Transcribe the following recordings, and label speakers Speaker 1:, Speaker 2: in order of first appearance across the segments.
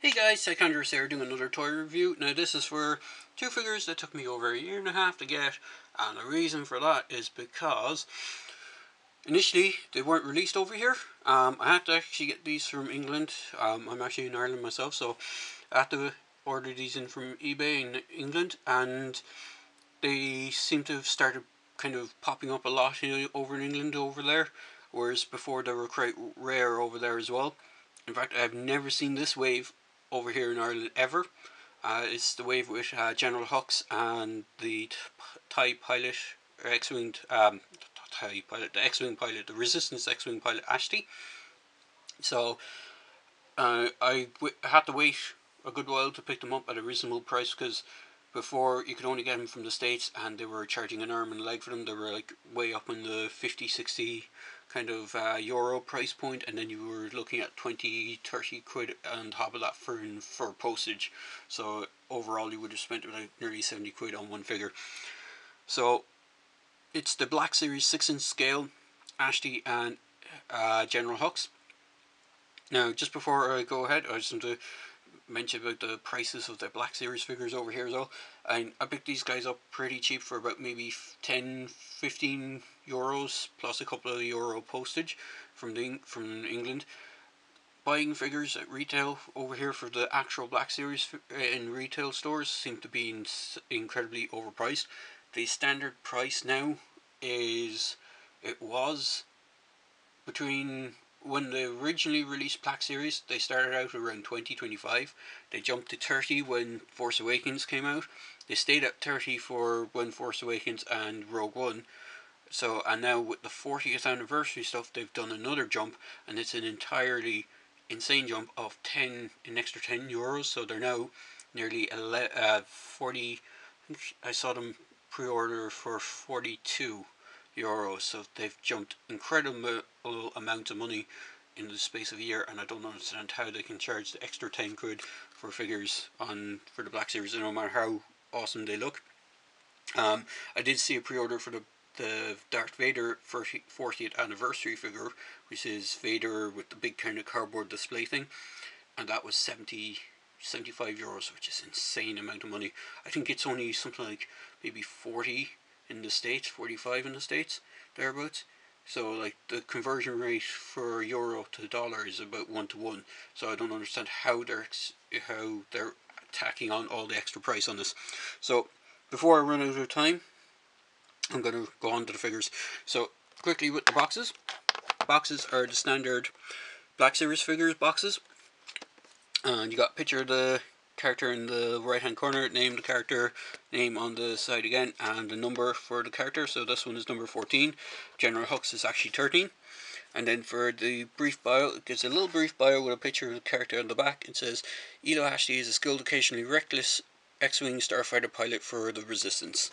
Speaker 1: Hey guys, Psychondrous here doing another toy review. Now this is for two figures that took me over a year and a half to get, and the reason for that is because initially they weren't released over here. I had to actually get these from England. I'm actually in Ireland myself, so I had to order these in from eBay in England, and they seem to have started kind of popping up a lot over in England over there, whereas before they were quite rare over there as well. In fact, I've never seen this wave over here in Ireland ever. It's the wave with General Hux and the TIE pilot, or X-Wing, TIE pilot, the X-Wing pilot, the Resistance X-Wing pilot Asty. So had to wait a good while to pick them up at a reasonable price, because before you could only get them from the States and they were charging an arm and a leg for them. They were like way up in the 50-60 kind of euro price point, and then you were looking at 20-30 quid on top of that for postage. So overall you would have spent like nearly 70 quid on one figure. So it's the Black Series 6-inch scale Asty and General Hux. Now just before I go ahead, I just want to mention about the prices of the Black Series figures over here as well. I picked these guys up pretty cheap for about maybe 10-15 euros plus a couple of euro postage from England. Buying figures at retail over here for the actual Black Series in retail stores seem to be incredibly overpriced. The standard price now it was between, when they originally released Black Series, they started out around 20-25. They jumped to 30 when Force Awakens came out. They stayed at 30 for when Force Awakens and Rogue One. So, and now with the 40th anniversary stuff, they've done another jump, and it's an entirely insane jump of an extra 10 euros. So they're now nearly 40. I saw them pre-order for 42 euros, so they've jumped incredible amounts of money in the space of a year, and I don't understand how they can charge the extra 10 quid for figures for the Black Series, no matter how awesome they look. I did see a pre-order for the Darth Vader 40th anniversary figure, which is Vader with the big kind of cardboard display thing, and that was 75 euros, which is an insane amount of money. I think it's only something like maybe 40 in the States, 45 in the States, thereabouts. So like the conversion rate for euro to dollar is about 1-to-1. So I don't understand how they're tacking on all the extra price on this. So before I run out of time, I'm going to go on to the figures. So quickly with the boxes. Boxes are the standard Black Series figures boxes. And you got a picture of the character in the right hand corner, name the character, name on the side again, and the number for the character. So this one is number 14. General Hux is actually 13. And then for the brief bio, it gives a little brief bio with a picture of the character on the back. It says, Elo Asty is a skilled, occasionally reckless X-Wing starfighter pilot for the Resistance.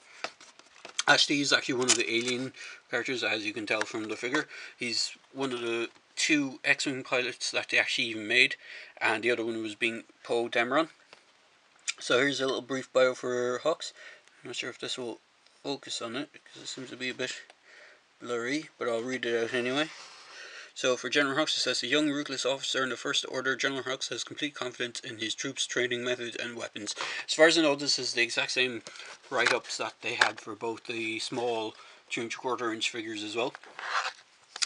Speaker 1: Asty is actually one of the alien characters, as you can tell from the figure. He's one of the 2 X-Wing pilots that they actually even made, and the other one was being Poe Dameron. So here's a little brief bio for Hux. I'm not sure if this will focus on it, because it seems to be a bit blurry, but I'll read it out anyway. So for General Hux, it says, a young ruthless officer in the First Order, General Hux has complete confidence in his troops' training methods and weapons. As far as I know, this is the exact same write-ups that they had for both the small 2¼ inch figures as well.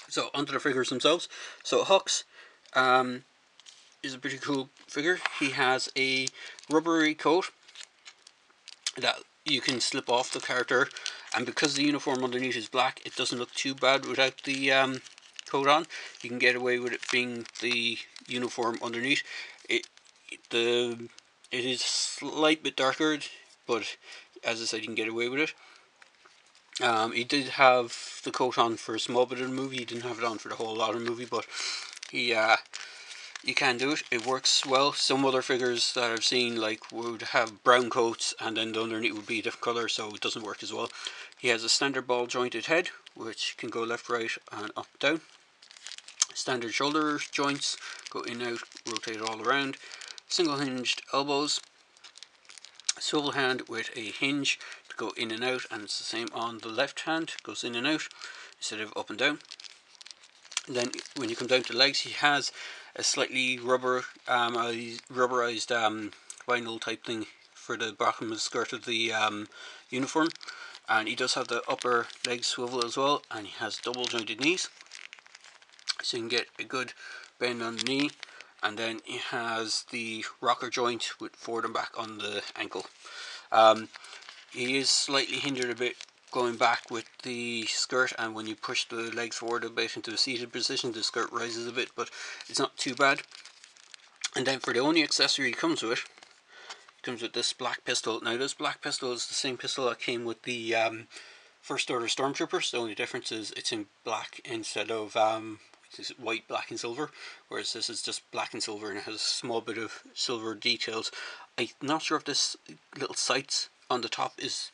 Speaker 1: So onto the figures themselves. So Hux is a pretty cool figure. He has a rubbery coat that you can slip off the character, and because the uniform underneath is black, it doesn't look too bad without the coat on. You can get away with it being the uniform underneath. It is a slight bit darker, but as I said, you can get away with it. He did have the coat on for a small bit of the movie. He didn't have it on for the whole lot of the movie, but you can do it. It works well. Some other figures that I've seen would have brown coats and then the underneath would be a different colour, so it doesn't work as well. He has a standard ball jointed head, which can go left, right and up, down. Standard shoulder joints, go in, out, rotate all around. Single hinged elbows. Swivel hand with a hinge to go in and out, and it's the same on the left hand, goes in and out instead of up and down. Then when you come down to legs, he has a slightly rubberized vinyl type thing for the bottom of the skirt of the uniform, and he does have the upper leg swivel as well, and he has double jointed knees, so you can get a good bend on the knee. And then he has the rocker joint with forward and back on the ankle. He is slightly hindered a bit going back with the skirt, and when you push the legs forward a bit into a seated position, the skirt rises a bit, but it's not too bad. And then for the only accessory he comes with this black pistol. Now this black pistol is the same pistol that came with the First Order Stormtroopers. The only difference is it's in black instead of white, black and silver, whereas this is just black and silver and it has a small bit of silver details. I'm not sure if this little sights on the top is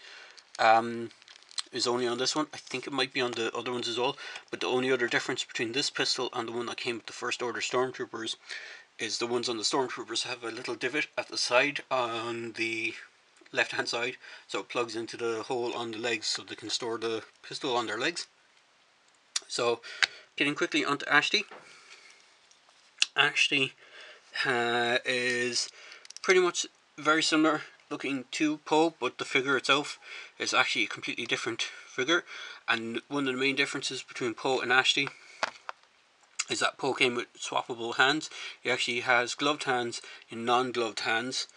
Speaker 1: only on this one. I think it might be on the other ones as well, but the only other difference between this pistol and the one that came with the First Order Stormtroopers is the ones on the Stormtroopers have a little divot at the side on the left hand side, so it plugs into the hole on the legs so they can store the pistol on their legs. So getting quickly onto Asty. Asty is pretty much very similar looking to Poe, but the figure itself is actually a completely different figure. And one of the main differences between Poe and Asty is that Poe came with swappable hands. He actually has gloved hands in non-gloved hands,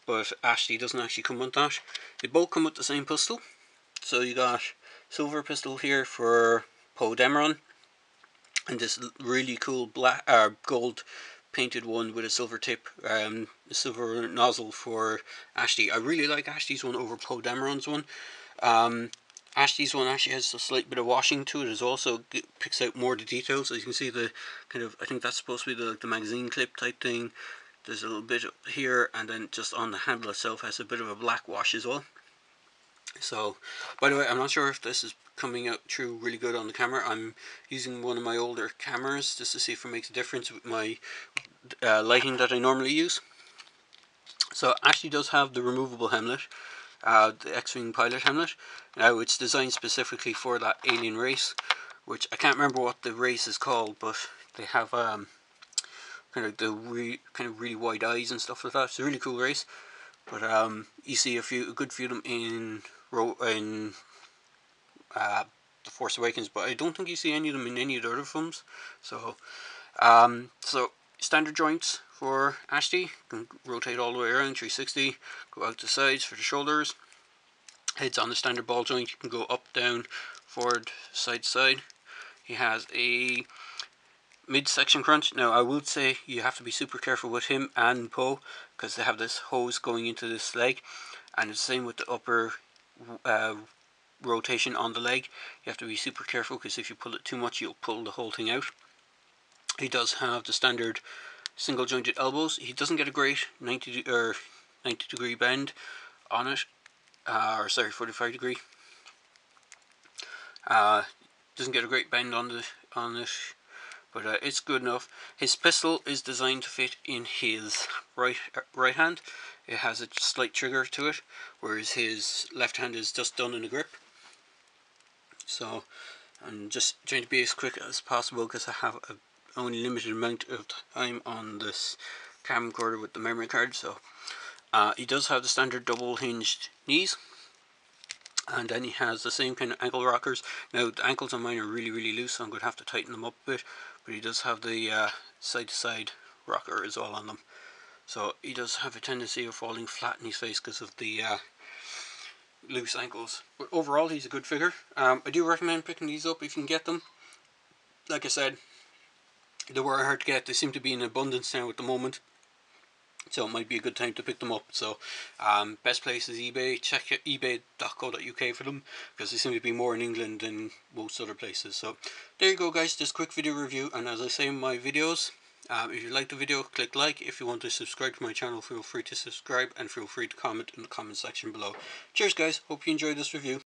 Speaker 1: but Asty doesn't actually come with that. They both come with the same pistol. So you got silver pistol here for Poe Dameron, and this really cool black gold painted one with a silver tip, a silver nozzle for Asty. I really like Ashty's one over Poe Dameron's one. Ashty's one actually has a slight bit of washing to it as well, so it picks out more of the details. As you can see, the kind of, I think that's supposed to be the magazine clip type thing. There's a little bit here, and then just on the handle itself has a bit of a black wash as well. So, by the way, I'm not sure if this is coming out through really good on the camera. I'm using one of my older cameras just to see if it makes a difference with my lighting that I normally use. So Asty does have the removable helmet, the X-Wing pilot helmet. Now it's designed specifically for that alien race, which I can't remember what the race is called, but they have kind of the really wide eyes and stuff like that. It's a really cool race. But you see a good few of them in The Force Awakens, but I don't think you see any of them in any of the other films. So standard joints for Asty. You can rotate all the way around 360, go out to sides for the shoulders. Head's on the standard ball joint. You can go up, down, forward, side to side. He has a midsection crunch. Now I would say you have to be super careful with him and Poe, because they have this hose going into this leg, and it's the same with the upper rotation on the leg. You have to be super careful, because if you pull it too much you'll pull the whole thing out. He does have the standard single jointed elbows. He doesn't get a great 90 degree bend on it, or sorry, 45 degree. Doesn't get a great bend on it, but it's good enough. His pistol is designed to fit in his right hand. It has a slight trigger to it, whereas his left hand is just done in a grip. So I'm just trying to be as quick as possible, because I have a only limited amount of time on this camcorder with the memory card. So he does have the standard double hinged knees, and then he has the same kind of ankle rockers. Now the ankles on mine are really loose, so I'm going to have to tighten them up a bit, but he does have the side to side rocker as well on them. So he does have a tendency of falling flat in his face because of the loose ankles. But overall he's a good figure. I do recommend picking these up if you can get them. Like I said, they were hard to get. They seem to be in abundance now at the moment, so it might be a good time to pick them up. So best place is eBay. Check ebay.co.uk for them, because they seem to be more in England than most other places. So there you go guys, just quick video review. And as I say in my videos, if you like the video, click like. If you want to subscribe to my channel, feel free to subscribe, and feel free to comment in the comment section below. Cheers guys, hope you enjoyed this review.